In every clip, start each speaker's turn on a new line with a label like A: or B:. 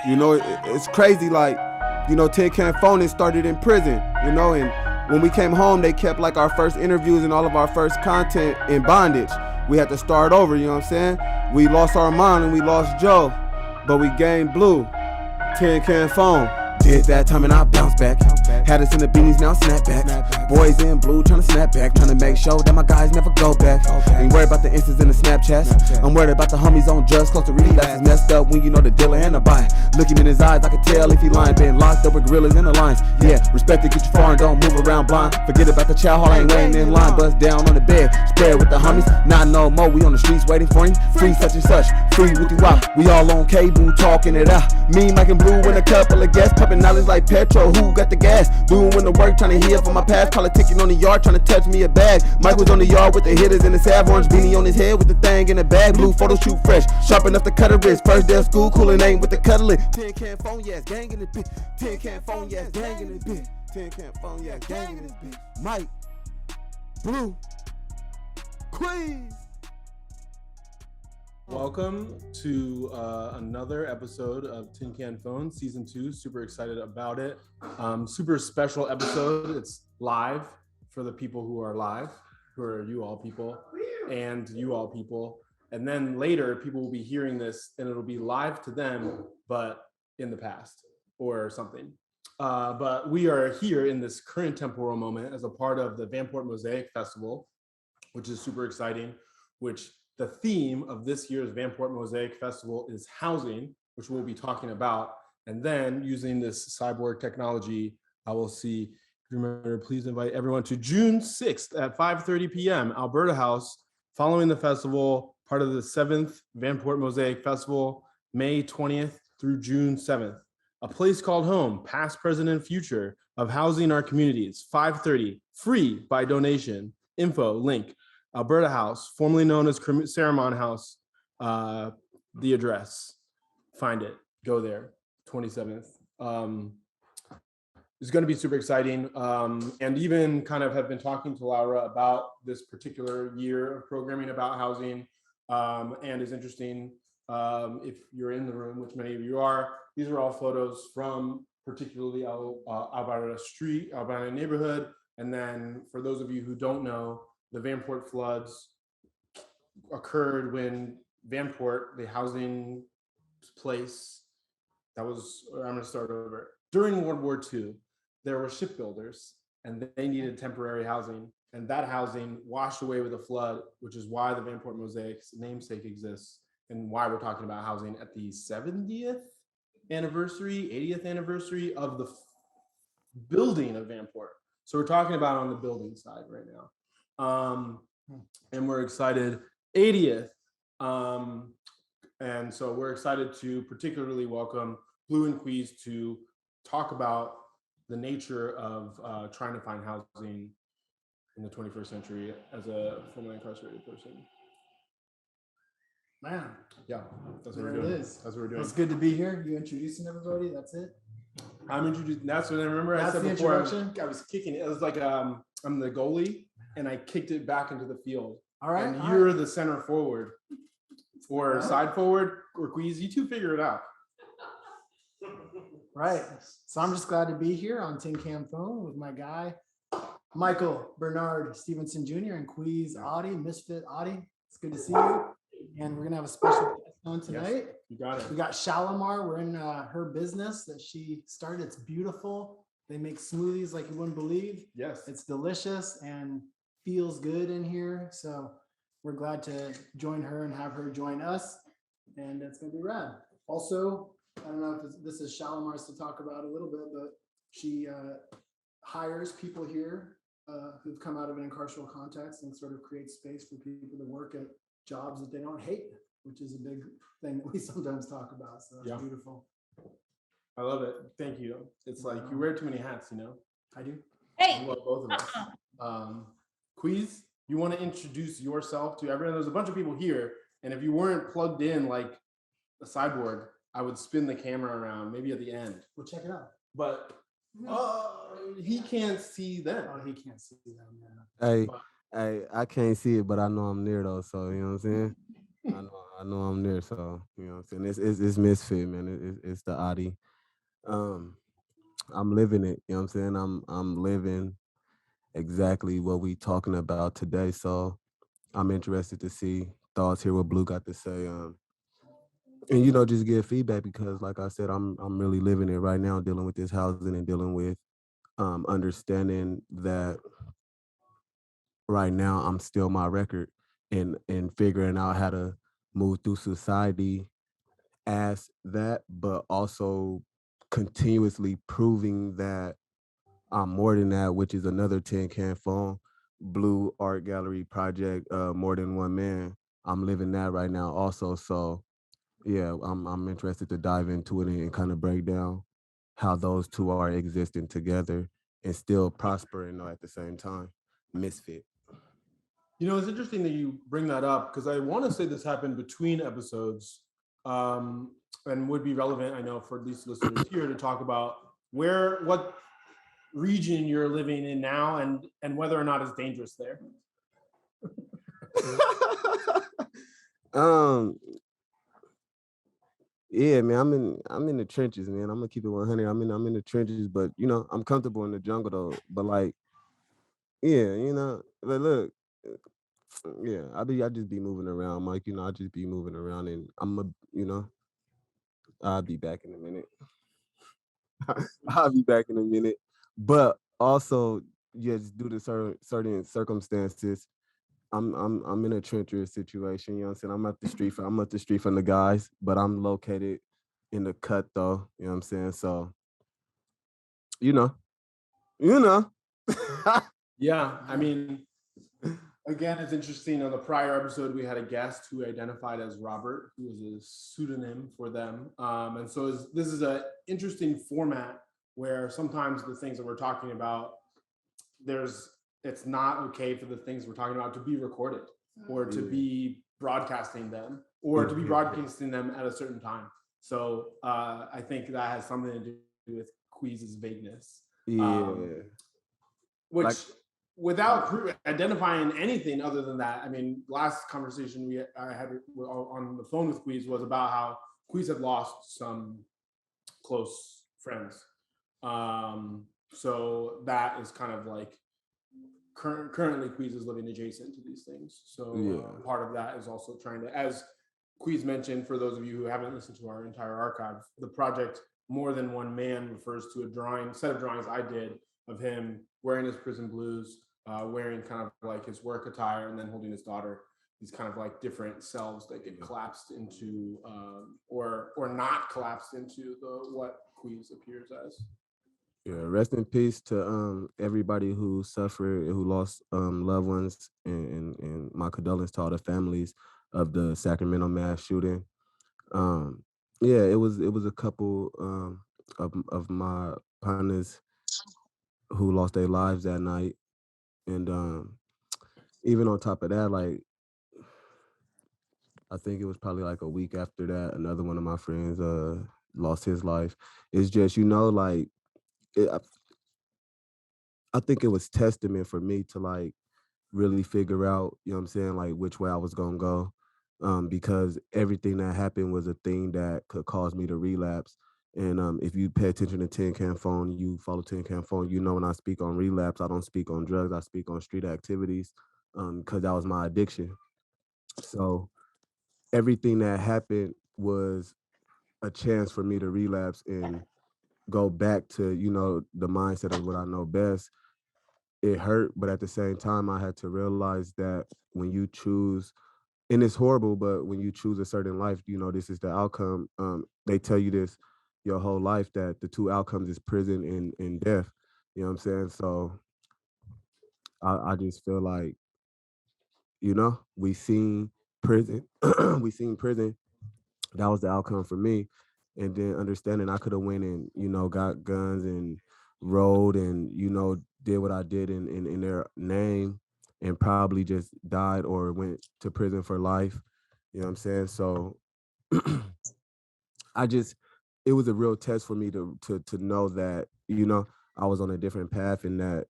A: You know, it's crazy. Like, you know, Tin Can Phone, it started in prison, you know, and when we came home, they kept like our first interviews and all of our first content in bondage. We had to start over, you know what I'm saying? We lost Armon and we lost Joe, but we gained Blue. Tin Can Phone. Did that time and I bounced back. Had us in the beanies, now snap back. Boys in blue trying to snap back. Trying to make sure that my guys never go back. Ain't worried about the instance in the Snapchats. I'm worried about the homies on drugs close to relapse. Messed up when you know the dealer and the buyer. Look him in his eyes, I can tell if he lying. Been locked up with gorillas in the lines. Yeah, respect it, get you far and don't move around blind. Forget about the chow hall, I ain't waiting in line. Bust down on the bed, spread with the homies. Not no more, we on the streets waiting for him. Free such and such, free with you wop. We all on cable talking it out. Me, Mike and Blue and a couple of guests. Pumping knowledge like petrol, who got the gas? Doing the work, trying to heal from my past. Politicking on the yard, trying to touch me a bag. Mike was on the yard with the hitters and the salve. Orange beanie on his head with the thing in the bag. Blue photo shoot fresh, sharp enough to cut a wrist. First day of school, coolin' ain't with the cuddling. Tin Can Phone, yes, gang in this bitch. Tin Can Phone, yes, gang in this bitch. Tin Can Phone, yes, gang in this bitch. Mike, Blue, Queaz.
B: Welcome to another episode of Tin Can Phone, Season 2. Super excited about it. Super special episode. It's live for the people who are live, who are you all people, and you all people. And then later, people will be hearing this, and it'll be live to them, but in the past or something. But we are here in this current temporal moment as a part of the Vanport Mosaic Festival, which is super exciting, which the theme of this year's Vanport Mosaic Festival is housing, which we'll be talking about. And then using this cyborg technology, I will see, remember, please invite everyone to June 6th at 5:30 p.m. Alberta House, following the festival, part of the 7th Vanport Mosaic Festival, May 20th through June 7th. A place called home, past, present, and future of housing our communities, 5:30, free by donation. Info, link. Alberta House, formerly known as Armon House, the address. Find it. Go there. 27th. It's going to be super exciting, and even kind of have been talking to Laura about this particular year of programming about housing, and is interesting. If you're in the room, which many of you are, these are all photos from particularly Alberta Street, Alberta neighborhood, and then for those of you who don't know, the Vanport floods occurred when Vanport, the housing place, I'm going to start over. During World War II, there were shipbuilders and they needed temporary housing. And that housing washed away with a flood, which is why the Vanport Mosaic's namesake exists and why we're talking about housing at the 70th anniversary, 80th anniversary of the building of Vanport. So we're talking about on the building side right now. And we're excited 80th. And so we're excited to particularly welcome Blue and Queaz to talk about the nature of trying to find housing in the 21st century as a formerly incarcerated person.
C: Man.
B: Yeah, that's what
C: there
B: we're doing.
C: It is.
B: That's what we're doing.
C: It's good to be here. You introducing everybody, that's it?
B: I'm introduced. That's what I remember.
C: That's
B: I said
C: the
B: before
C: introduction?
B: I was kicking it. It was like I'm the goalie and I kicked it back into the field.
C: All right.
B: And you're the center forward or side forward or Queaz. You two figure it out.
C: Right. So I'm just glad to be here on Tin Can Phone with my guy, Michael Bernard Stevenson Jr. and Queaz Audie, Misfit Audie. It's good to see you. And we're going to have a special guest on tonight.
B: Yes, you got it.
C: We got Shalimar. We're in her business that she started. It's beautiful. They make smoothies like you wouldn't believe.
B: Yes.
C: It's delicious and feels good in here. So we're glad to join her and have her join us. And it's going to be rad. Also, I don't know if this is Shalimar's to talk about a little bit, but she hires people here who've come out of an incarceral context and sort of creates space for people to work at jobs that they don't hate, which is a big thing that we sometimes talk about. So that's beautiful.
B: I love it. Thank you. It's like you wear too many hats, you know?
C: I do.
D: Hey.
B: You love both of us. Queaz, you want to introduce yourself to everyone? There's a bunch of people here, and if you weren't plugged in like a cyborg, I would spin the camera around, maybe at the end.
C: We'll check it out.
B: But he can't see them.
C: Oh, he can't see them. Yeah.
A: Hey, I can't see it, but I know I'm near though, so you know what I'm saying? I know I'm there, so you know what I'm saying. It's misfit, man. It's the Audi. Um, I'm living it. You know what I'm saying. I'm living exactly what we talking about today. So I'm interested to see thoughts, hear what Blue got to say. And just give feedback because, like I said, I'm really living it right now, dealing with this housing and dealing with understanding that right now I'm still my record and figuring out how to move through society as that, but also continuously proving that I'm more than that, which is another tin can phone, Blue Art Gallery project, more than one man. I'm living that right now also. So yeah, I'm interested to dive into it and kind of break down how those two are existing together and still prospering though at the same time. Misfit.
B: It's interesting that you bring that up because I want to say this happened between episodes, and would be relevant, I know, for these listeners here to talk about what region you're living in now and whether or not it's dangerous there.
A: um Yeah, man, I'm in the trenches, man. I'm gonna keep it 100. I'm in the trenches, but I'm comfortable in the jungle though. But like, yeah, but look, yeah, I just be moving around, Mike. I just be moving around, and I'll be back in a minute. I'll be back in a minute. But also, just due to certain circumstances, I'm in a treacherous situation. You know what I'm saying? I'm up the street from the guys, but I'm located in the cut though. You know what I'm saying? So you know, you know.
B: Yeah, I mean, again, it's interesting. On the prior episode, we had a guest who identified as Robert, who was a pseudonym for them. And so this is an interesting format where sometimes the things that we're talking about, it's not okay for the things we're talking about to be recorded or to be broadcasting them or to be broadcasting them at a certain time. So I think that has something to do with Queaz's vagueness.
A: Yeah.
B: Which,
A: Like,
B: without identifying anything other than that, I mean, last conversation I had on the phone with Queaz was about how Queaz had lost some close friends. So that is kind of like currently Queaz is living adjacent to these things. So part of that is also trying to, as Queaz mentioned, for those of you who haven't listened to our entire archive, the project More Than One Man refers to a set of drawings I did of him wearing his prison blues, wearing kind of like his work attire, and then holding his daughter. These kind of like different selves that get collapsed into, or not collapsed into what Queaz appears as.
A: yeah, rest in peace to everybody who suffered, who lost loved ones, and my condolences to all the families of the Sacramento mass shooting. Um, yeah, it was a couple of my partners who lost their lives that night, and even on top of that, like I think it was probably like a week after that, another one of my friends lost his life. It's just like it, I think it was testament for me to like really figure out, you know what I'm saying, like which way I was gonna go. Because everything that happened was a thing that could cause me to relapse. And if you pay attention to Tin Can Phone, you follow Tin Can Phone, when I speak on relapse, I don't speak on drugs, I speak on street activities, because that was my addiction. So everything that happened was a chance for me to relapse and go back to, the mindset of what I know best. It hurt, but at the same time, I had to realize that when you choose, and it's horrible, but when you choose a certain life, this is the outcome. They tell you this your whole life that the two outcomes is prison and death. You know what I'm saying? So I just feel like, we seen prison, we seen prison. That was the outcome for me. And then understanding I could have went and, got guns and rode and, did what I did in their name and probably just died or went to prison for life. You know what I'm saying? So I just it was a real test for me to know that, I was on a different path and that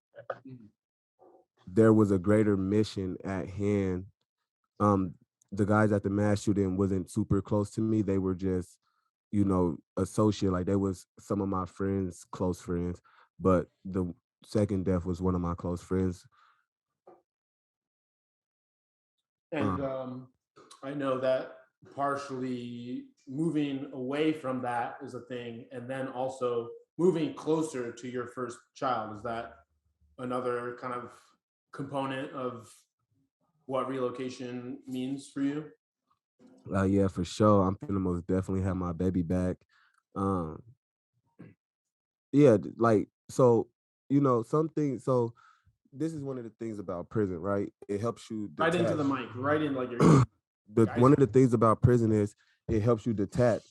A: there was a greater mission at hand. Um the guys at the mass shooting wasn't super close to me. They were just, associate. Like they was some of my friends, close friends. But the second death was one of my close friends.
B: And I know that partially moving away from that is a thing, and then also moving closer to your first child. Is that another kind of component of what relocation means for you?
A: Yeah, for sure. I'm gonna most definitely have my baby back. Um, yeah, like so, something. So this is one of the things about prison, right? It helps you
B: Right into
A: detach.
B: the mic, right in like your
A: The
B: guys.
A: one of the things about prison is it helps you detach.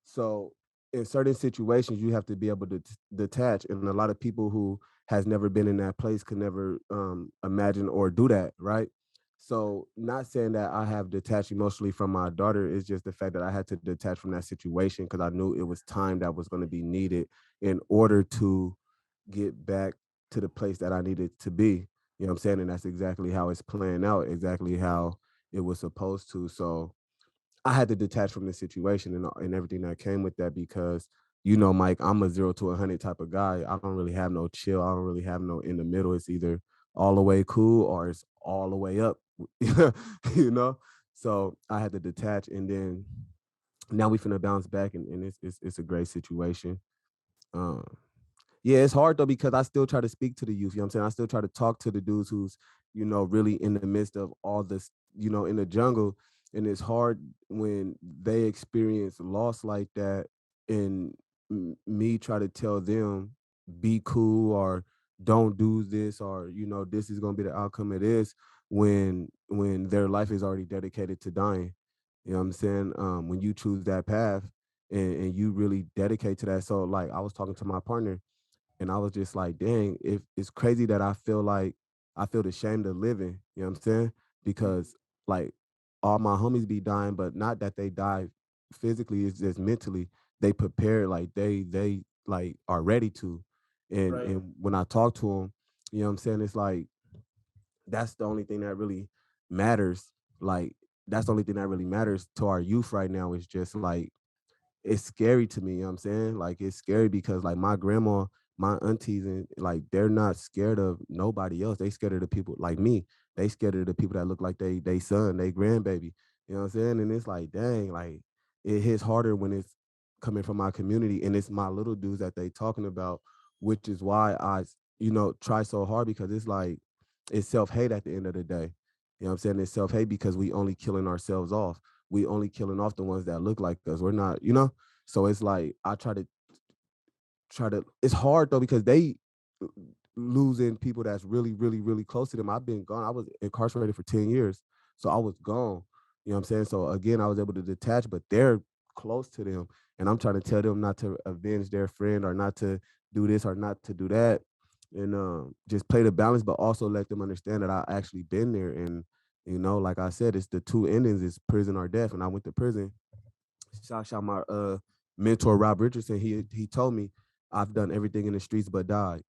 A: So in certain situations, you have to be able to detach, and a lot of people who has never been in that place could never imagine or do that, right? So not saying that I have detached emotionally from my daughter, it's just the fact that I had to detach from that situation because I knew it was time that was going to be needed in order to get back to the place that I needed to be. You know what I'm saying? And that's exactly how it's playing out, exactly how it was supposed to. So I had to detach from the situation and everything that came with that because, Mike, I'm a 0 to 100 type of guy. I don't really have no chill. I don't really have no in the middle. It's either all the way cool or it's all the way up, you know? So I had to detach, and then now we finna bounce back, and it's a great situation. Um, yeah, it's hard though because I still try to speak to the youth. You know what I'm saying? I still try to talk to the dudes who's, really in the midst of all this, in the jungle. And it's hard when they experience loss like that, and me try to tell them be cool or don't do this, or this is gonna be the outcome of this when their life is already dedicated to dying. You know what I'm saying? When you choose that path and you really dedicate to that. So like I was talking to my partner, and I was just like, dang, if it's crazy that I feel ashamed of living, you know what I'm saying? Because like all my homies be dying, but not that they die physically, it's just mentally. They prepare, like they like are ready to. And
B: Right.
A: and when I talk to them, you know what I'm saying? It's like that's the only thing that really matters. Like that's the only thing that really matters to our youth right now is just like it's scary to me, you know what I'm saying? Like it's scary because like my grandma, my aunties, and like they're not scared of nobody else. They scared of the people like me. They scared of the people that look like they son, they grandbaby. You know what I'm saying? And it's like, dang, like it hits harder when it's coming from my community and it's my little dudes that they talking about, which is why I, try so hard because it's like it's self-hate at the end of the day. You know what I'm saying? It's self-hate because we only killing ourselves off. We only killing off the ones that look like us. We're not, so it's like I try to it's hard though because they losing people that's really, really, really close to them. I've been gone. I was incarcerated for 10 years. So I was gone. You know what I'm saying? So again, I was able to detach, but they're close to them. And I'm trying to tell them not to avenge their friend or not to do this or not to do that. And just play the balance, but also let them understand that I actually been there. And, like I said, it's the two endings, it's prison or death. And I went to prison. Shout out my mentor Rob Richardson. He told me I've done everything in the streets but died,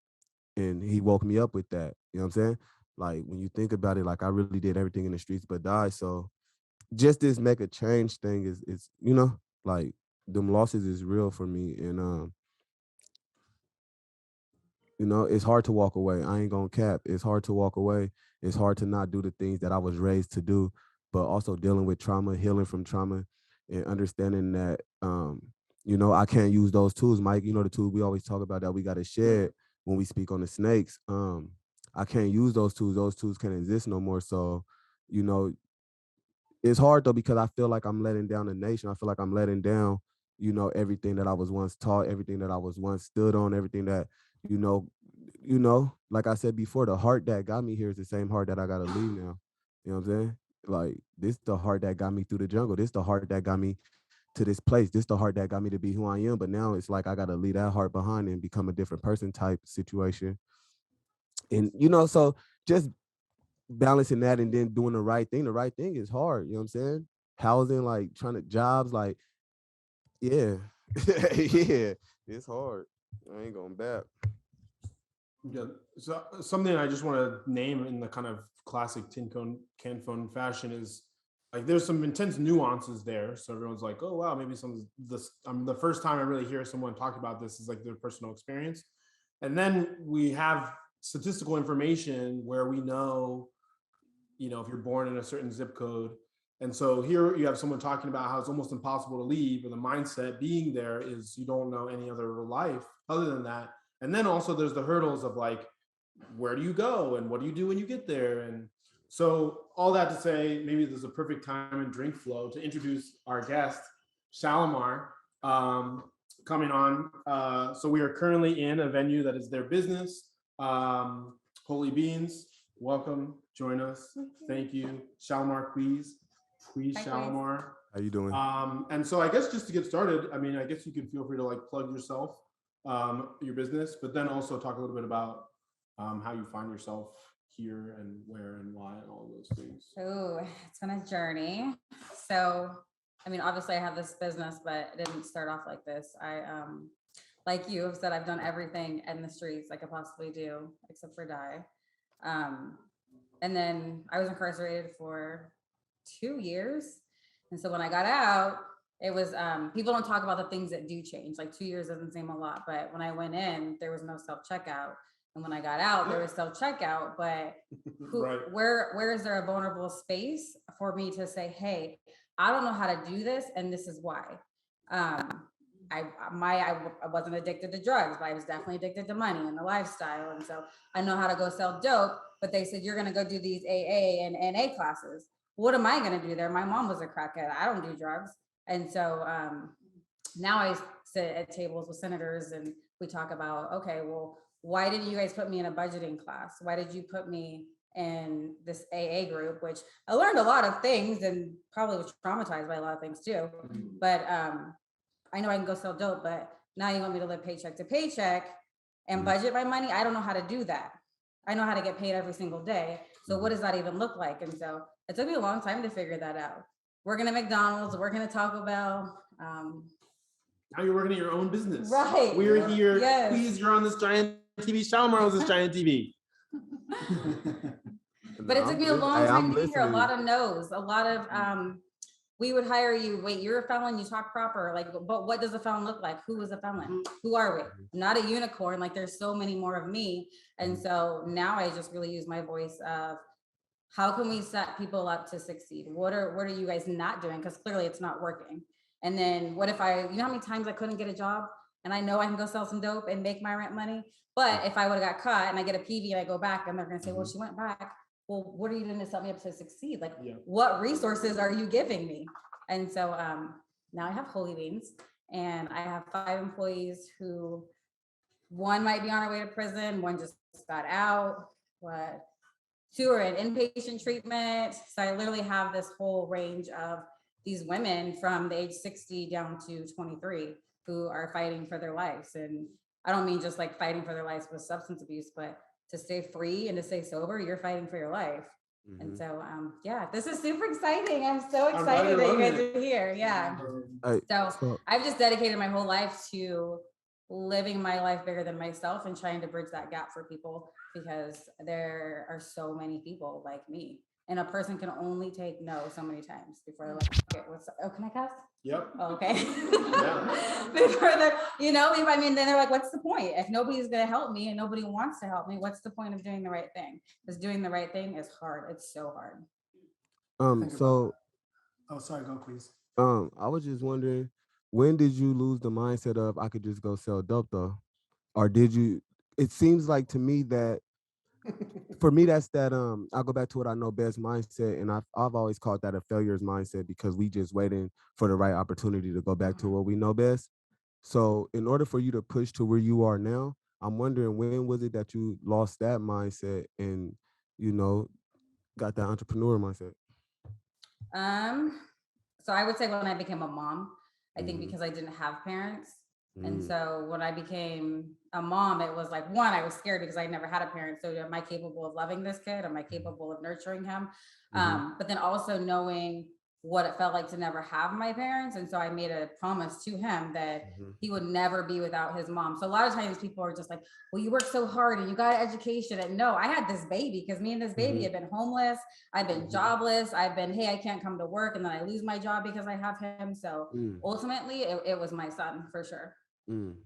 A: and he woke me up with that. You know what I'm saying? Like when you think about it, like I really did everything in the streets but died. So just this make a change thing is like them losses is real for me, and it's hard to walk away. I ain't gonna cap. It's hard to walk away. It's hard to not do the things that I was raised to do, but also dealing with trauma, healing from trauma, and understanding that, I can't use those tools, Mike. The tools we always talk about that we got to shed when we speak on the snakes. I can't use those tools. Those tools can't exist no more. So, you know, it's hard though because I feel like I'm letting down the nation. I feel like I'm letting down, everything that I was once taught, everything that I was once stood on, everything that, you know, like I said before, the heart that got me here is the same heart that I gotta leave now. You know what I'm saying? Like this the heart that got me through the jungle. This the heart that got me to this place. This the heart that got me to be who I am. But now it's like I gotta leave that heart behind and become a different person type situation. And so just balancing that and then doing the right thing. The right thing is hard. You know what I'm saying? Housing, like trying to jobs, like yeah, yeah, it's hard. I ain't going back.
B: Yeah. So something I just want to name in the kind of classic tin can phone fashion is like there's some intense nuances there. So everyone's like, oh wow, maybe some of this. The first time I really hear someone talk about this is like their personal experience, and then we have statistical information where we know, if you're born in a certain zip code. And so here you have someone talking about how it's almost impossible to leave, and the mindset being there is you don't know any other life other than that. And then also there's the hurdles of like, where do you go and what do you do when you get there? And so all that to say, maybe there's a perfect time and drink flow to introduce our guest, Shalimar, coming on. So we are currently in a venue that is their business, Holy Beans. Welcome, join us. Thank you, Shalimar Queaz. Queaz Shalimar.
A: How you doing?
B: And so I guess just to get started, I mean, I guess you can feel free to like plug yourself, your business, but then also talk a little bit about how you find yourself here and where and why and all those things.
D: Oh, it's been a journey. So, I mean, obviously I have this business, but it didn't start off like this. I, like you have said, I've done everything in the streets I could possibly do, except for die. And then I was incarcerated for 2 years. And so when I got out, it was, people don't talk about the things that do change. Like 2 years doesn't seem a lot, but when I went in, there was no self-checkout. And when I got out, there was self-checkout, but
B: Right.
D: where is there a vulnerable space for me to say, hey, I don't know how to do this, and this is why. I wasn't addicted to drugs, but I was definitely addicted to money and the lifestyle. And so I know how to go sell dope, but they said, you're gonna go do these AA and NA classes. What am I gonna do there? My mom was a crackhead. I don't do drugs. And so now I sit at tables with senators and we talk about, okay, well, why didn't you guys put me in a budgeting class? Why did you put me in this AA group, which I learned a lot of things and probably was traumatized by a lot of things too. But I know I can go sell dope, but now you want me to live paycheck to paycheck and budget my money? I don't know how to do that. I know how to get paid every single day. So what does that even look like? And so it took me a long time to figure that out. Working at McDonald's, working at Taco Bell.
B: Now you're working at your own business.
D: Right.
B: We're here.
D: Yes.
B: Please, you're on this giant TV. Shalimar owns this giant TV.
D: But it took me a long time to get here. A
A: listening.
D: lot of no's, a lot of we would hire you. Wait, you're a felon, you talk proper. Like, but what does a felon look like? Who is a felon? Who are we? I'm not a unicorn. Like, there's so many more of me. And so now I just really use my voice of how can we set people up to succeed? What are you guys not doing? Because clearly it's not working. And then what if you know how many times I couldn't get a job and I know I can go sell some dope and make my rent money? But if I would have got caught and I get a PV and I go back and they're going to say, well, she went back. Well, what are you doing to set me up to succeed? Like, what resources are you giving me? And so now I have Holy Beans and I have 5 employees who, one might be on her way to prison, one just got out, 2 are in inpatient treatment. So I literally have this whole range of these women from the age 60 down to 23 who are fighting for their lives. And I don't mean just like fighting for their lives with substance abuse, but to stay free and to stay sober, you're fighting for your life. And so, yeah, this is super exciting. I'm so excited that you guys are here. Yeah. So I've just dedicated my whole life to living my life bigger than myself and trying to bridge that gap for people, because there are so many people like me. And a person can only take no so many times before they're like, okay, can I cuss?
B: Yep.
D: Oh, okay.
B: Yeah.
D: Before they're, I mean, then they're like, what's the point? If nobody's going to help me and nobody wants to help me, what's the point of doing the right thing? Because doing the right thing is hard. It's so hard.
C: Sorry, go please.
A: I was just wondering, when did you lose the mindset of I could just go sell dope though? Or did you, it seems like to me that for me, that's that I'll go back to what I know best mindset. And I've always called that a failure's mindset, because we just waiting for the right opportunity to go back to what we know best. So in order for you to push to where you are now, I'm wondering, when was it that you lost that mindset and, got that entrepreneur mindset?
D: So I would say when I became a mom, I think because I didn't have parents. And so when I became a mom, it was like, one, I was scared because I never had a parent. So am I capable of loving this kid? Am I capable of nurturing him? But then also knowing what it felt like to never have my parents. And so I made a promise to him that
A: Mhm.
D: he would never be without his mom. So a lot of times people are just like, well, you work so hard and you got an education. And no, I had this baby because me and this baby
A: Mhm.
D: have been homeless. I've been
A: Mhm.
D: jobless. I've been, hey, I can't come to work. And then I lose my job because I have him. So
A: Mm.
D: ultimately it was my son for sure.
A: Mm.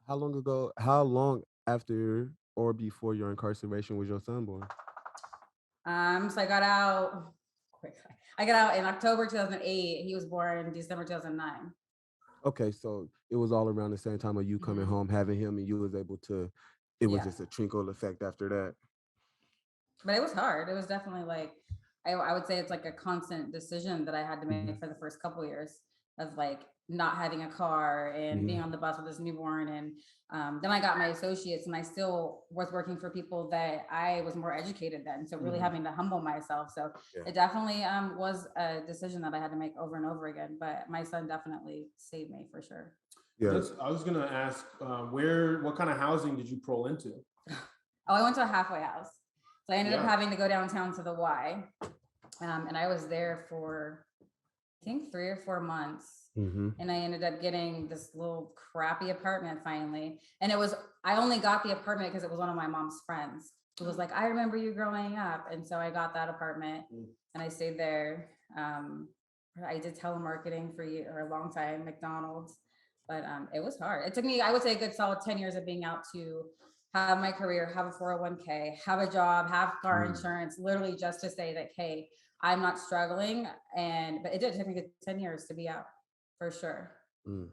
A: How long after or before your incarceration was your son born?
D: So I got out. I got out in October 2008. He was born in December 2009.
A: Okay, so it was all around the same time of you coming
D: Mhm.
A: home, having him, and you was able to, it was
D: Yeah.
A: just a trickle effect after that.
D: But it was hard. It was definitely like, I would say it's like a constant decision that I had to make
A: Mhm.
D: for the first couple years of like not having a car and being
A: Mhm.
D: on the bus with this newborn. And then I got my associates and I still was working for people that I was more educated than. So really
B: Mhm.
D: having to humble myself. So
A: Yeah.
D: it definitely was a decision that I had to make over and over again. But my son definitely saved me for sure.
A: Yeah.
B: I was gonna ask, what kind of housing did you parole into?
D: Oh, I went to a halfway house. So I ended up
B: Yeah.
D: having to go downtown to the Y. And I was there for, I think 3 or 4 months.
A: Mm-hmm.
D: And I ended up getting this little crappy apartment finally. And I only got the apartment because it was one of my mom's friends who was like, I remember you growing up. And so I got that apartment and I stayed there. I did telemarketing for a long time, McDonald's, but it was hard. It took me, I would say, a good solid 10 years of being out to have my career, have a 401k, have a job, have car insurance, literally just to say that, hey, I'm not struggling. But it did take me 10 years to be out for sure.
A: Mm.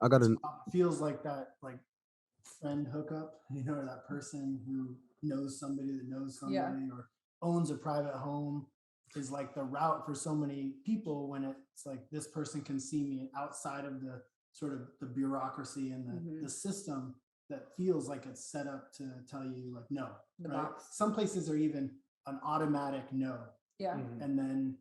A: I got to.
C: Feels like that, like friend hookup, you know, or that person who knows somebody that knows somebody,
D: Yeah.
C: or owns a private home, is like the route for so many people when it's like this person can see me outside of the sort of the bureaucracy and the system that feels like it's set up to tell you like no,
D: The
C: right?
D: box.
C: Some places are even an automatic no,
D: Yeah.
C: and then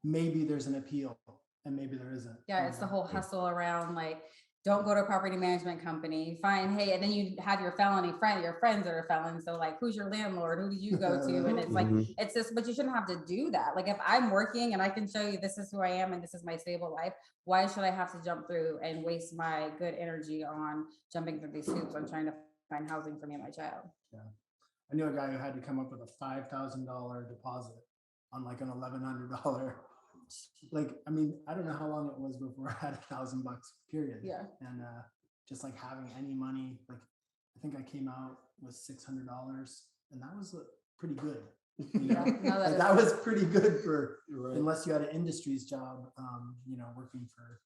C: maybe there's an appeal and maybe there isn't.
D: Yeah. It's the whole hustle around like, don't go to a property management company, fine, hey, and then you have your felony friend, your friends are a felon. So like, who's your landlord? Who did you go to? And it's like, it's this, but you shouldn't have to do that. Like if I'm working and I can show you this is who I am and this is my stable life, why should I have to jump through and waste my good energy on jumping through these hoops on trying to find housing for me and my child?
C: Yeah. I knew a guy who had to come up with a $5,000 deposit on like an $1,100. Like, I mean, I don't know how long it was before I had $1,000 period.
D: Yeah.
C: And just like having any money, like I think I came out with $600 and that was pretty good. You know?
D: No,
C: Like, that was pretty good for, unless you had an industry's job, you know, working for,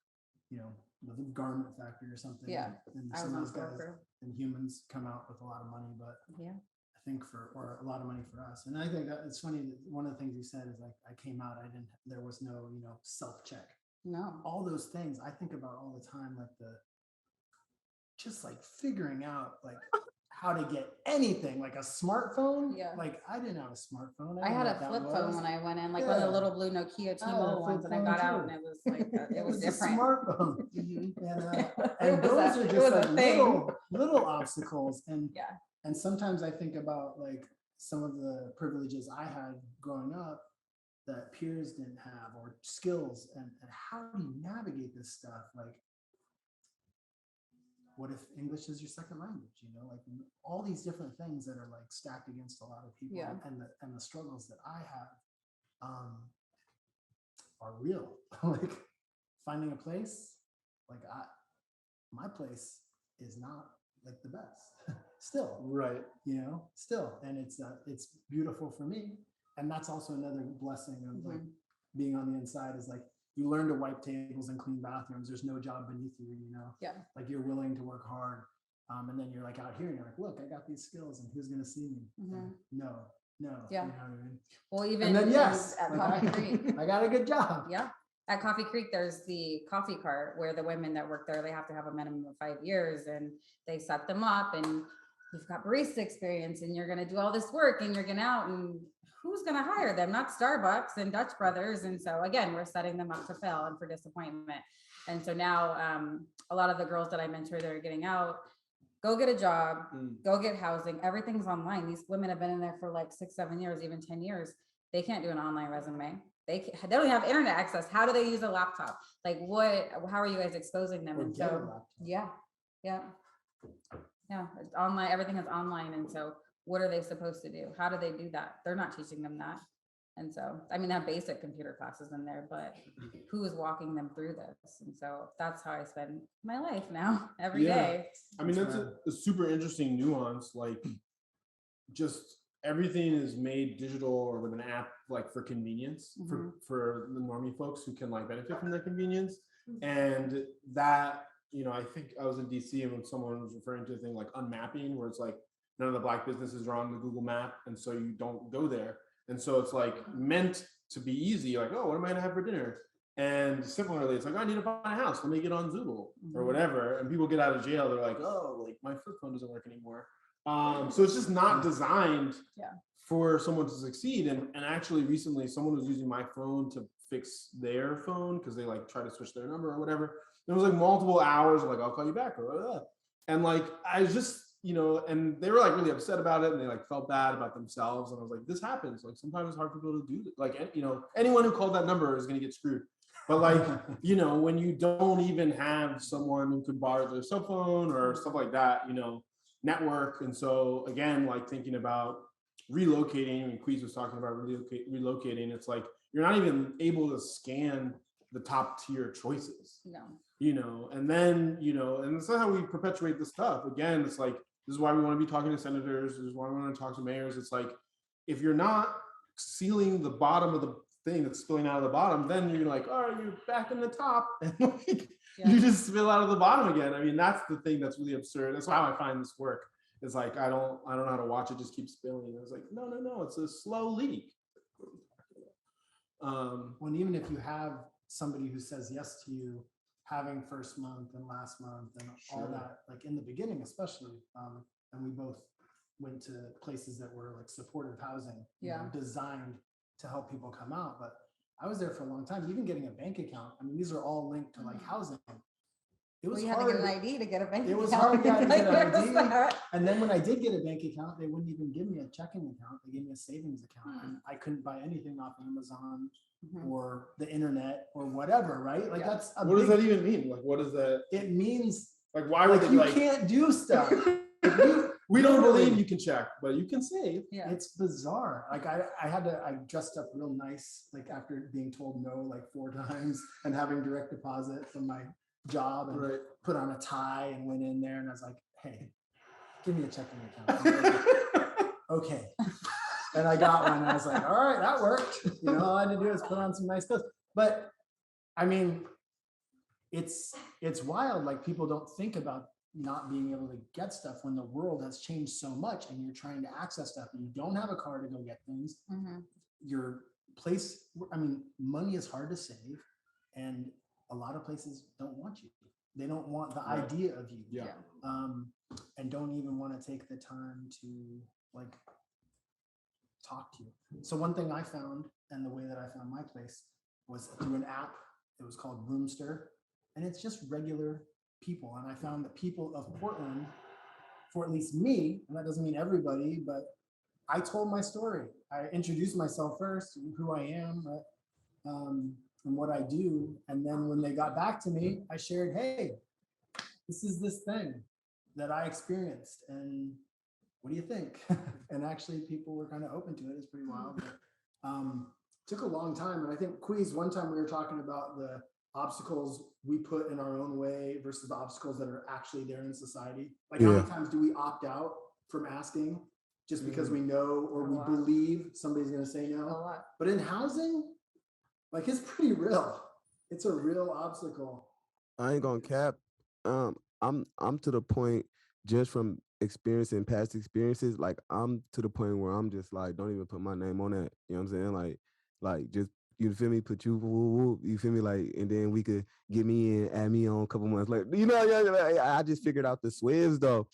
C: you know, the garment factory or something.
D: Yeah.
C: And
D: I was
C: some of
D: on
C: those guys
D: broker.
C: and humans come out with a lot of money, but
D: Yeah.
C: I think or a lot of money for us. And I think that it's funny that one of the things you said is like, I came out, there was no, you know, self-check.
D: No.
C: All those things I think about all the time, like just like figuring out like how to get anything, like a smartphone.
D: Yeah.
C: Like I didn't have a smartphone.
D: I had a flip phone when I went in, like one of the little blue Nokia T-Mobile ones, and I got out and it was like, it was different.
C: A smartphone. And
D: was
C: those are just like
D: thing.
C: little obstacles. And
D: Yeah.
C: and sometimes I think about like some of the privileges I had growing up that peers didn't have, or skills, and how do you navigate this stuff? Like, what if English is your second language? You know, like all these different things that are like stacked against a lot of people.
D: Yeah.
C: And the struggles that I have are real. Like finding a place, like my place is not like the best still,
B: Right.
C: you know, still. And it's beautiful for me. And that's also another blessing of like being on the inside, is like you learn to wipe tables and clean bathrooms. There's no job beneath you, you know.
D: Yeah.
C: Like you're willing to work hard. And then you're like out here and you're like, look, I got these skills and who's gonna see me? No.
D: Yeah.
C: You know what I mean?
D: Well, even
C: And then yes,
D: at
C: like,
D: Coffee Creek.
C: I got a good job.
D: Yeah. At Coffee Creek, there's the coffee cart where the women that work there, they have to have a minimum of 5 years, and they set them up, and you've got barista experience and you're going to do all this work and you're going out, and who's going to hire them? Not Starbucks and Dutch Brothers. And so again, we're setting them up to fail and for disappointment. And so now a lot of the girls that I mentor that are getting out, go get a job, go get housing. Everything's online. These women have been in there for like 6, 7 years, even 10 years. They can't do an online resume. They don't have internet access. How do they use a laptop? Like how are you guys exposing them?
C: Or
D: And
C: get a
D: so,
C: laptop.
D: yeah. It's online. Everything is online. And so what are they supposed to do? How do they do that? They're not teaching them that. And so, I mean, they have basic computer classes in there, but who is walking them through this? And so that's how I spend my life now, every day.
B: I mean, that's a super interesting nuance. Like, just everything is made digital or with an app, like for convenience for the normie folks who can like benefit from that convenience. And that, I think I was in DC and when someone was referring to a thing like unmapping, where it's like none of the Black businesses are on the Google map, and so you don't go there. And so it's like meant to be easy, like, oh, what am I gonna have for dinner? And similarly, it's like, I need to buy a house, let me get on Zoogle or whatever. And people get out of jail, they're like, oh, like my flip phone doesn't work anymore. So it's just not designed for someone to succeed. And actually recently someone was using my phone to fix their phone because they like try to switch their number or whatever. There was like multiple hours of like, I'll call you back or and like I was just, and they were like really upset about it and they like felt bad about themselves. And I was like, this happens. Like sometimes it's hard for people to do it. Like, anyone who called that number is gonna get screwed. But like, when you don't even have someone who could borrow their cell phone or stuff like that, network. And so again, like thinking about relocating, and Queaz was talking about relocating, it's like, you're not even able to scan the top tier choices.
D: No.
B: And then, and that's not how we perpetuate this stuff. Again, it's like, this is why we want to be talking to senators. This is why we want to talk to mayors. It's like, if you're not sealing the bottom of the thing that's spilling out of the bottom, then you're like, all right, you're back in the top. And like, you just spill out of the bottom again. I mean, that's the thing that's really absurd. That's how I find this work. It's like, I don't know how to watch it just keep spilling. It's like, no, it's a slow leak.
C: When even if you have somebody who says yes to you, having first month and last month and all that, like in the beginning, especially, and we both went to places that were like supportive housing, designed to help people come out. But I was there for a long time, even getting a bank account. I mean, these are all linked to like housing. It was
D: hard. You had to get an ID to get a bank account.
C: It was hard to get an ID. And then when I did get a bank account, they wouldn't even give me a checking account. They gave me a savings account. And I couldn't buy anything off Amazon or the internet or whatever, right? Like that's
B: what does that even mean? Like, what is that?
C: It means
B: like, why would
C: you can't do stuff.
B: We don't believe you can check, but you can save.
C: Yeah. It's bizarre. Like I dressed up real nice, like after being told no like 4 times and having direct deposit from my job and put on a tie and went in there and I was like, hey, give me a checking account. Okay. And I got one and I was like, all right, that worked. All I had to do is put on some nice clothes. But I mean, it's wild. Like people don't think about not being able to get stuff when the world has changed so much and you're trying to access stuff and you don't have a car to go get things. Your place, I mean, money is hard to save and a lot of places don't want you. They don't want the idea of you. And don't even want to take the time to like talk to you. So one thing I found, and the way that I found my place was through an app. It was called Roomster, and it's just regular people. And I found that people of Portland, for at least me, and that doesn't mean everybody, but I told my story. I introduced myself first, who I am, and what I do. And then when they got back to me, I shared, hey, this is this thing that I experienced. And what do you think? And actually people were kind of open to it. It's pretty wild. But, took a long time. And I think Queaz, one time we were talking about the obstacles we put in our own way versus the obstacles that are actually there in society. Like how many times do we opt out from asking just because we know or we believe somebody's going to say no? But in housing, like it's pretty real. It's a real obstacle.
A: I ain't gonna cap. I'm to the point just from experiencing past experiences. Like I'm to the point where I'm just like, don't even put my name on that. You know what I'm saying? Like just, you feel me? Put you feel me? Like, and then we could get me in, add me on a couple months. Like, I just figured out the swivs though,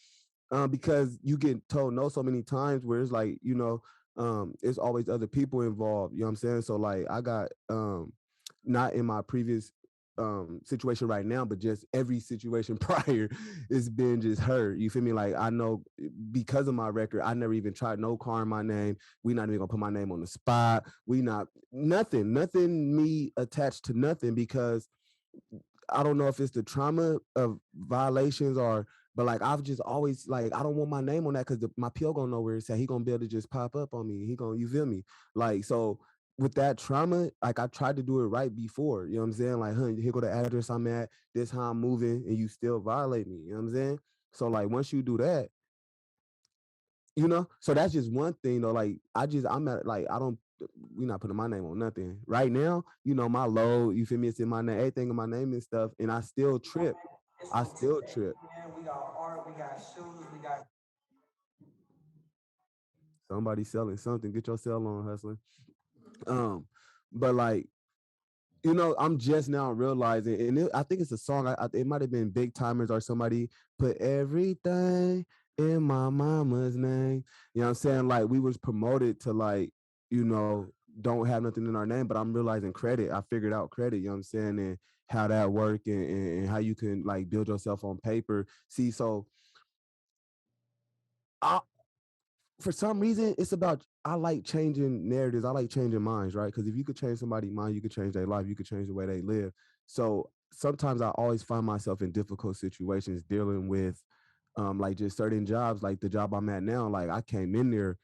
A: because you get told no so many times where it's like, it's always other people involved. You know what I'm saying? So like I got not in my previous situation right now, but just every situation prior, it's been just her. You feel me? Like I know because of my record, I never even tried no car in my name. We not even gonna put my name on the spot. We not nothing me attached to nothing because I don't know if it's the trauma of violations or, but like I've just always like I don't want my name on that because my PO gonna know where it's at. He gonna be able to just pop up on me. He gonna, you feel me? Like so with that trauma, like I tried to do it right before. You know what I'm saying? Like, here go the address I'm at. This how I'm moving, and you still violate me. You know what I'm saying? So like once you do that, you know, so that's just one thing though. Like I'm at like I don't we not putting my name on nothing right now. You know, my load, you feel me? It's in my name, everything in my name and stuff, and I still trip. I still trip.
E: We got art, we got shoes, we got
A: Somebody selling something. Get your sell on, hustling. But like, you know, I'm just now realizing, and I think it's a song. It might have been Big Timers or somebody put everything in my mama's name. You know what I'm saying? Like we was promoted to like, you know, don't have nothing in our name, but I'm realizing credit. I figured out credit, you know what I'm saying? And how that work and how you can like build yourself on paper. See, so I, for some reason, it's about I like changing narratives. I like changing minds, right? Because if you could change somebody's mind, you could change their life. You could change the way they live. So sometimes I always find myself in difficult situations dealing with like just certain jobs, like the job I'm at now. Like I came in there,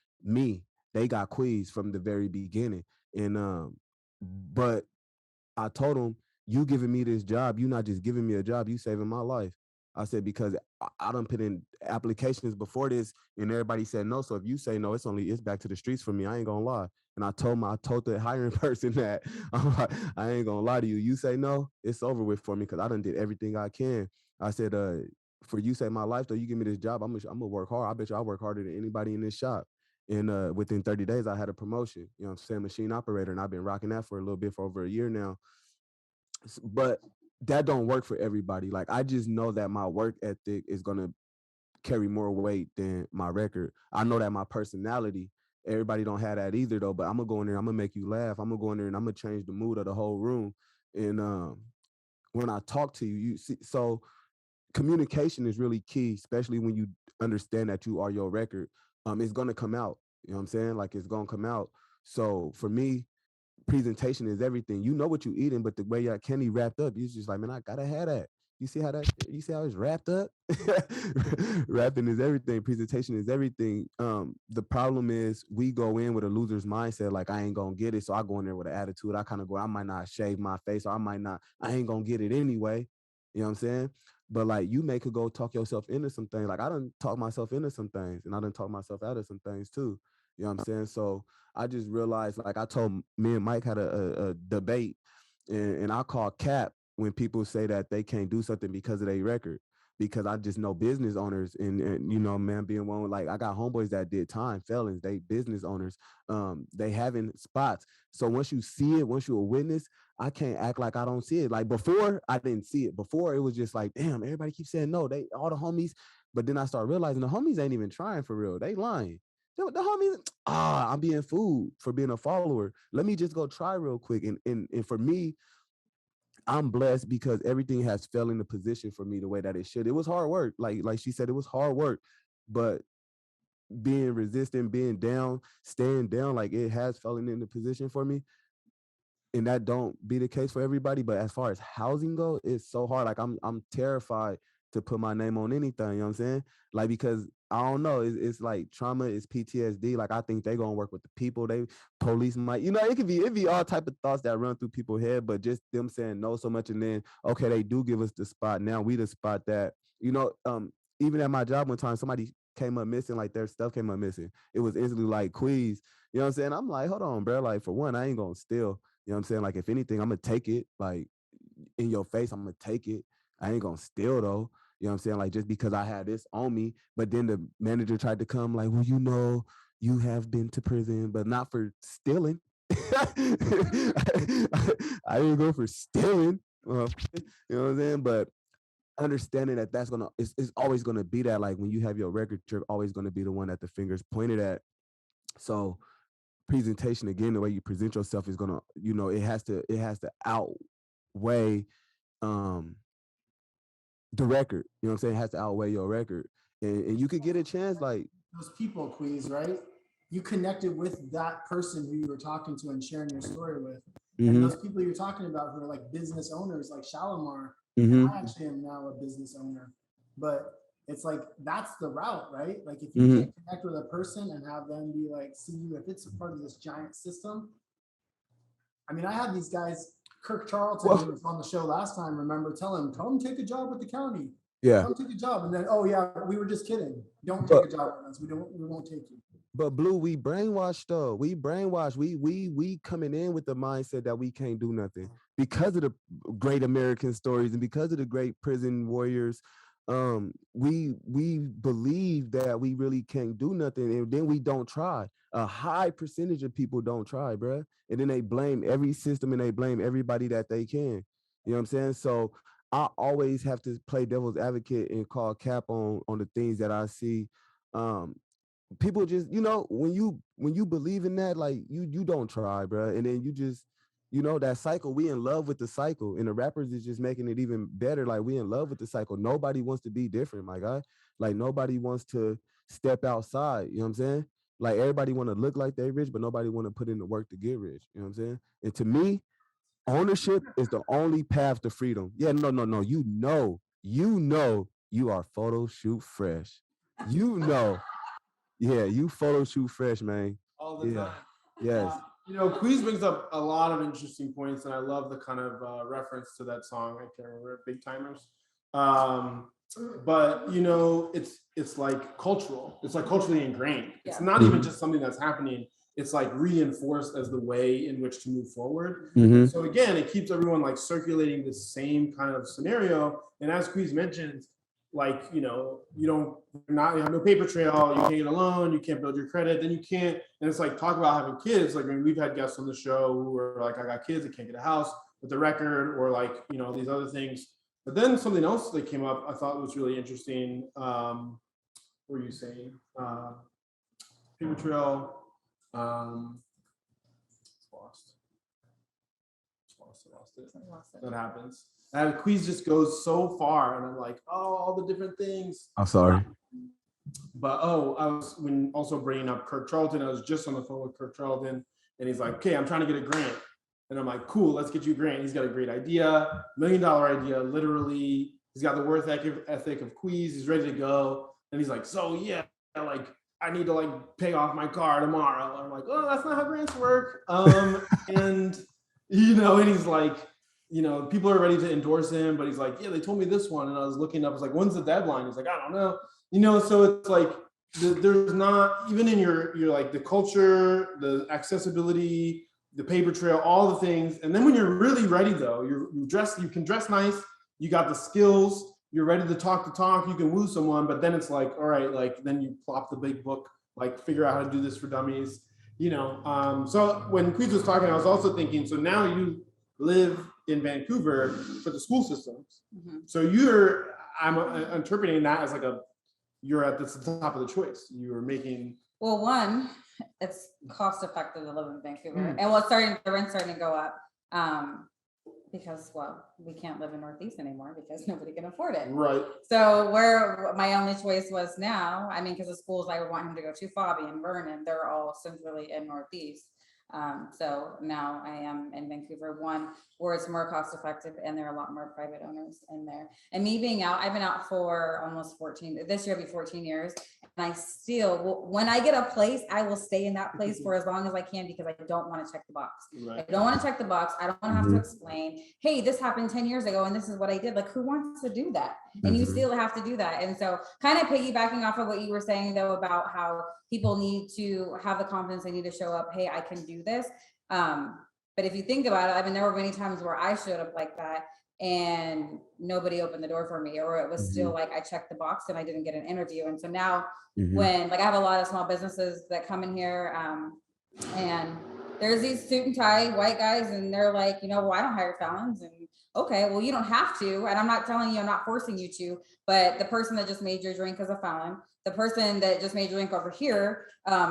A: they got Queaz from the very beginning. And but I told him, you giving me this job, you not just giving me a job, you saving my life. I said, because I done put in applications before this and everybody said no. So if you say no, it's back to the streets for me. I ain't gonna lie. And I told the hiring person that I'm like, I ain't gonna lie to you. You say no, it's over with for me because I done did everything I can. I said, for you save my life though, you give me this job, I'm gonna work hard. I bet you I work harder than anybody in this shop. And within 30 days, I had a promotion, you know what I'm saying, machine operator. And I've been rocking that for a little bit for over a year now. But that don't work for everybody. Like I just know that my work ethic is gonna carry more weight than my record. I know that my personality, everybody don't have that either though. But I'm gonna go in there, I'm gonna make you laugh. I'm gonna go in there and I'm gonna change the mood of the whole room. And when I talk to you, you see, so communication is really key, especially when you understand that you are your record. It's gonna come out. You know what I'm saying? Like it's gonna come out. So for me, presentation is everything. You know what you eating, but the way your candy wrapped up, you just like, man, I gotta have that. You see how it's wrapped up? Rapping is everything. Presentation is everything. The problem is we go in with a loser's mindset, like I ain't gonna get it. So I go in there with an attitude. I kind of go, I might not shave my face, or I ain't gonna get it anyway. You know what I'm saying? But like you could go talk yourself into some things. Like I done talk myself into some things and I done talk myself out of some things too. You know what I'm saying? So I just realized, like I told me and Mike had a debate, and I call cap when people say that they can't do something because of their record. Because I just know business owners and you know, man, being one, like I got homeboys that did time, felons, they business owners, they having spots. So once you see it, once you're a witness, I can't act like I don't see it. Like before, I didn't see it. Before it was just like, damn, everybody keeps saying no. They all the homies, but then I start realizing the homies ain't even trying for real. They lying. The homies, I'm being fooled for being a follower. Let me just go try real quick. And for me, I'm blessed because everything has fell into position for me the way that it should. It was hard work. Like she said, it was hard work, but being resistant, being down, staying down, like it has fallen into position for me. And that don't be the case for everybody. But as far as housing go, it's so hard. Like I'm terrified to put my name on anything, you know what I'm saying? Like, because I don't know, it's like trauma, it's PTSD. Like I think they gonna work with the people. They police might, you know, it'd be all type of thoughts that run through people's head, but just them saying no so much and then okay, they do give us the spot. Now we the spot that, you know, even at my job one time, somebody came up missing, like their stuff came up missing. It was instantly like Queaz. You know what I'm saying? I'm like, hold on, bro. Like for one, I ain't gonna steal. You know what I'm saying? Like, if anything, I'm going to take it. Like, in your face, I'm going to take it. I ain't going to steal, though. You know what I'm saying? Like, just because I had this on me. But then the manager tried to come, like, well, you know, you have been to prison, but not for stealing. I didn't go for stealing. You know what I'm saying? But understanding that it's always going to be that. Like, when you have your record, you're always going to be the one that the finger's pointed at. So, presentation, again, the way you present yourself is gonna, you know, it has to outweigh the record. You know what I'm saying? It has to outweigh your record. And you could get a chance like
C: Those people, Queaz, right? You connected with that person who you were talking to and sharing your story with. And those people you're talking about who are like business owners, like Shalimar, and I actually am now a business owner, but it's like, that's the route, right? Like if you can't connect with a person and have them be like, see you, if it's a part of this giant system. I mean, I had these guys, Kirk Charlton, who was on the show last time, remember, tell him, come take a job with the county.
A: Yeah.
C: Come take a job. And then, oh yeah, we were just kidding. Don't take a job with us. We won't take you.
A: But Blue, we brainwashed though. We brainwashed. We coming in with the mindset that we can't do nothing because of the great American stories and because of the great prison warriors. We believe that we really can't do nothing, and then we don't try. A high percentage of people don't try, bruh. And then they blame every system and they blame everybody that they can. You know what I'm saying? So I always have to play devil's advocate and call cap on the things that I see. People just, you know, when you believe in that, like you don't try, bro, and then you just, you know, that cycle. We in love with the cycle, and the rappers is just making it even better. Like we in love with the cycle. Nobody wants to be different, my guy. Like nobody wants to step outside. You know what I'm saying? Like everybody want to look like they rich, but nobody want to put in the work to get rich. You know what I'm saying? And to me, ownership is the only path to freedom. Yeah, no. You know you are photo shoot fresh. You know. Yeah, you photo shoot fresh, man.
B: All the time.
A: Yes.
B: You know, Queaz brings up a lot of interesting points, and I love the kind of reference to that song. I can't remember, Big Timers. But you know, it's like cultural. It's like culturally ingrained. It's not even just something that's happening. It's like reinforced as the way in which to move forward. So again, it keeps everyone like circulating the same kind of scenario. And as Queaz mentioned, like, you know, you have no paper trail, you can't get a loan, you can't build your credit, then you can't. And it's like, talk about having kids. Like, I mean, we've had guests on the show who are like, I got kids, I can't get a house with the record, or like, you know, these other things. But then something else that came up I thought was really interesting. What were you saying? Paper trail. Lost it. That happens. And Queaz just goes so far, and I'm like, oh, all the different things.
A: I'm sorry.
B: But I was also bringing up Kirk Charlton. I was just on the phone with Kirk Charlton, and he's like, okay, I'm trying to get a grant. And I'm like, cool, let's get you a grant. He's got a great idea, $1 million idea, literally. He's got the work ethic of Queaz. He's ready to go. And he's like, so yeah, like I need to like pay off my car tomorrow. I'm like, oh, that's not how grants work. And you know, and he's like, you know, people are ready to endorse him, but he's like, yeah, they told me this one. And I was looking up, I was like, when's the deadline? He's like, I don't know. You know, so it's like, there's not, even in your like the culture, the accessibility, the paper trail, all the things. And then when you're really ready though, you can dress nice, you got the skills, you're ready to talk, you can woo someone, but then it's like, all right, like then you plop the big book, like figure out how to do this for dummies, you know. So when Queaz was talking, I was also thinking, so now you live in Vancouver for the school systems. So I'm interpreting that as like you're at the top of the choice. You're making.
D: Well, one, it's cost effective to live in Vancouver, and the rent's starting to go up. Because, well, we can't live in Northeast anymore because nobody can afford it.
B: Right.
D: So where my only choice was now, I mean, because the schools I would want him to go to, Fobby and Vernon, they're all centrally in Northeast. So now I am in Vancouver, one where it's more cost effective and there are a lot more private owners in there. And me being out, I've been out for almost 14, this year will be 14 years. And I still, when I get a place, I will stay in that place for as long as I can because I don't want to check the box.
B: Right.
D: I don't want to check the box. I don't want to have to explain, hey, this happened 10 years ago and this is what I did. Like, who wants to do that? And you still have to do that. And so kind of piggybacking off of what you were saying though, about how people need to have the confidence, they need to show up, hey, I can do this. But if you think about it, I mean, there were many times where I showed up like that and nobody opened the door for me, or it was still like I checked the box and I didn't get an interview. And so now when like I have a lot of small businesses that come in here and there's these suit and tie white guys and they're like, you know, well, I don't hire felons. And okay, well, you don't have to. And I'm not telling you, I'm not forcing you to, but the person that just made your drink is a felon. The person that just made your drink over here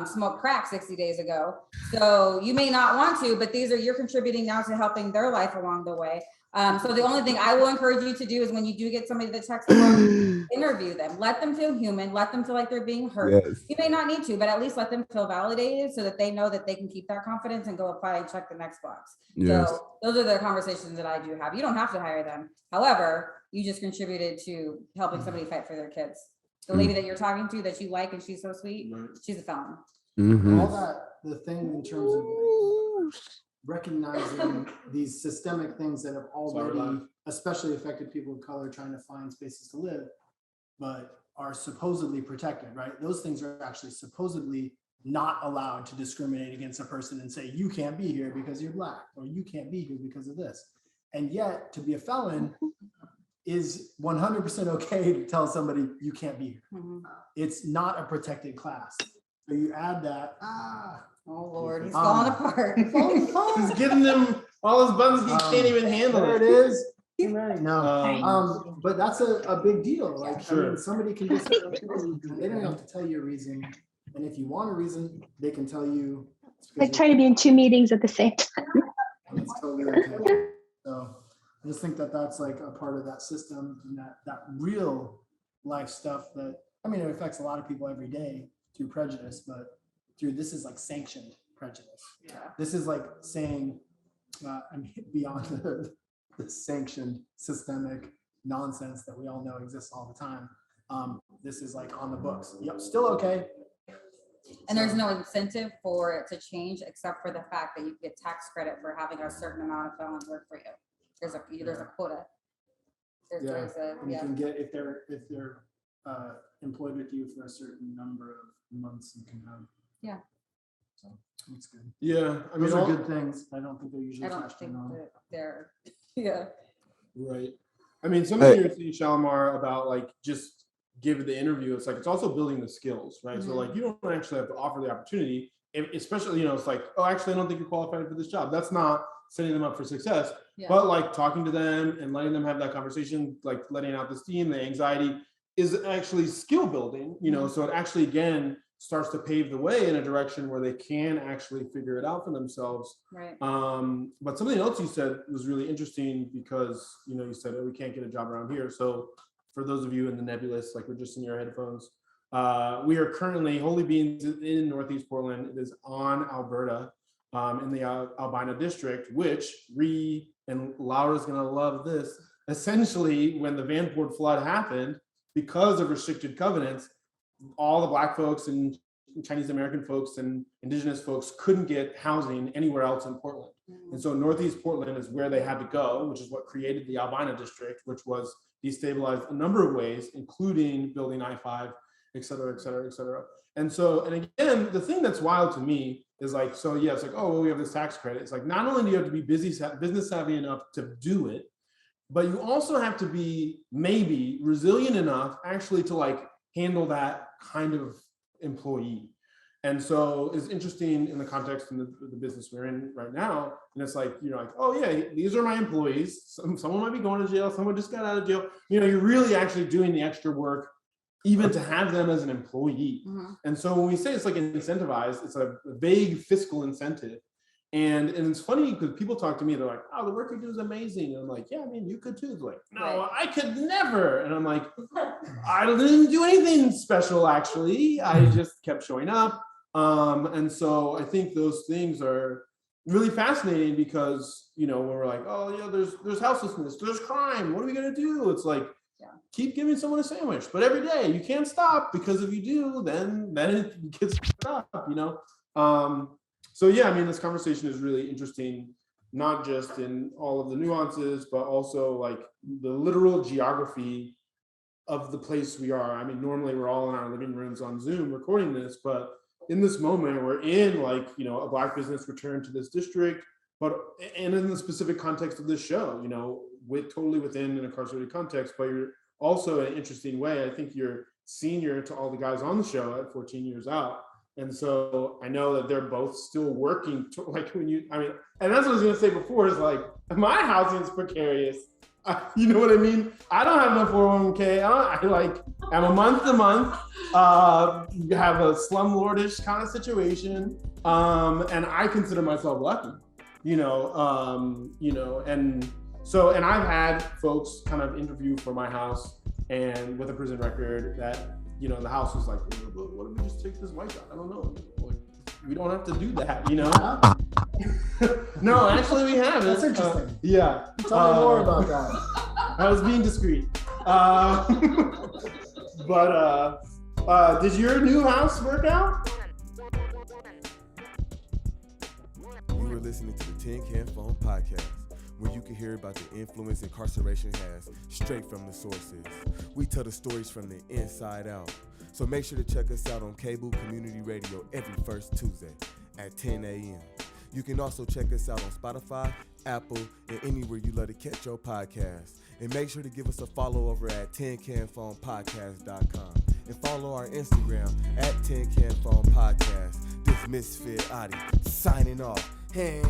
D: smoked crack 60 days ago. So you may not want to, but you're contributing now to helping their life along the way. So the only thing I will encourage you to do is when you do get somebody that texts them, interview them. Let them feel human. Let them feel like they're being heard.
A: Yes.
D: You may not need to, but at least let them feel validated so that they know that they can keep that confidence and go apply and check the next box.
A: Yes.
D: So those are the conversations that I do have. You don't have to hire them. However, you just contributed to helping somebody fight for their kids. The lady that you're talking to that you like and she's so sweet, she's a felon.
A: Mhm.
C: All that, the thing in terms of like, recognizing these systemic things that have already, especially affected people of color trying to find spaces to live, but are supposedly protected, right? Those things are actually supposedly not allowed to discriminate against a person and say, you can't be here because you're Black, or you can't be here because of this. And yet, to be a felon is 100% okay to tell somebody you can't be here. It's not a protected class. So you add that,
D: oh Lord, he's falling apart.
B: He's giving them all his buttons. He can't even handle
C: there
B: it.
C: it is. Right. No, but that's a big deal. Like,
B: Sure.
C: I mean, somebody can just, they don't have to tell you a reason. And if you want a reason, they can tell you.
F: Like trying to be in 2 meetings at the same time.
C: It's totally okay. So I just think that that's like a part of that system and that real life stuff that, I mean, it affects a lot of people every day through prejudice, but through this is like sanctioned prejudice. This is like saying, I mean, beyond the sanctioned systemic nonsense that we all know exists all the time. This is like on the books. Yep, still okay.
D: And there's no incentive for it to change except for the fact that you get tax credit for having a certain amount of felons work for you. There's a quota. There's a,
C: And you can get, if they're employed with you for a certain number of months, you can have.
D: Yeah.
C: So that's good.
B: Yeah, I mean,
C: Those are good things. I don't think they're usually
D: I don't
C: touched
D: think
C: on.
D: that they're, yeah.
B: right. I mean, something you're saying, Shalimar, about like just give the interview. It's like it's also building the skills, right? So like you don't actually have to offer the opportunity, especially it's like, oh, actually, I don't think you're qualified for this job. That's not setting them up for success.
D: Yeah.
B: But like talking to them and letting them have that conversation, like letting out the steam, the anxiety is actually skill building, so it actually, again, starts to pave the way in a direction where they can actually figure it out for themselves.
D: Right.
B: But something else you said was really interesting because, you said, oh, we can't get a job around here. So for those of you in the nebulous, like we're just in your headphones, we are currently Holy Beans in Northeast Portland. It is on Alberta in the Albina district, which and Laura's gonna love this. Essentially, when the Vanport flood happened, because of restricted covenants, all the Black folks and Chinese American folks and Indigenous folks couldn't get housing anywhere else in Portland. And so Northeast Portland is where they had to go, which is what created the Albina district, which was destabilized a number of ways, including building I-5, et cetera, et cetera, et cetera. And again, the thing that's wild to me is like, it's like, oh, well, we have this tax credit. It's like, not only do you have to be business savvy enough to do it, but you also have to be maybe resilient enough actually to like handle that kind of employee. And so it's interesting in the context of the business we're in right now. And it's like, like, oh yeah, these are my employees. Someone might be going to jail. Someone just got out of jail. You're really actually doing the extra work even to have them as an employee. And so when we say it's like incentivized, it's a vague fiscal incentive. And it's funny because people talk to me, they're like, oh, the work you do is amazing. And I'm like, yeah, I mean, you could too. It's like, no, I could never. And I'm like, I didn't do anything special, actually. I just kept showing up. And so I think those things are really fascinating because, when we're like, oh, yeah, there's houselessness, there's crime. What are we going to do? It's like, keep giving someone a sandwich. But every day you can't stop because if you do, then it gets up, So yeah, I mean, this conversation is really interesting, not just in all of the nuances, but also like the literal geography of the place we are. I mean, normally we're all in our living rooms on Zoom recording this, but in this moment we're in like, a Black business return to this district, and in the specific context of this show, totally within an incarcerated context, but you're also in an interesting way. I think you're senior to all the guys on the show at 14 years out. And so I know that they're both still working and that's what I was gonna say before is like, my housing is precarious. You know what I mean? I don't have enough 401k. I'm a month to month, have a slumlordish kind of situation. And I consider myself lucky, and So, and I've had folks kind of interview for my house and with a prison record that, you know, the house was like, what if we just take this white guy? I don't know. Like, we don't have to do that, you know? No, actually we haven't.
C: That's interesting.
B: Yeah.
C: Tell me more about that.
B: I was being discreet. But did your new house work out?
A: You were listening to the Tin Can Phone Podcast, where you can hear about the influence incarceration has straight from the sources. We tell the stories from the inside out. So make sure to check us out on cable community radio every first Tuesday at 10 a.m. You can also check us out on Spotify, Apple, and anywhere you love to catch your podcast. And make sure to give us a follow over at tincanphonepodcast.com. And follow our Instagram at Tin Can Phone Podcast. This Misfit Adi signing off. Hey.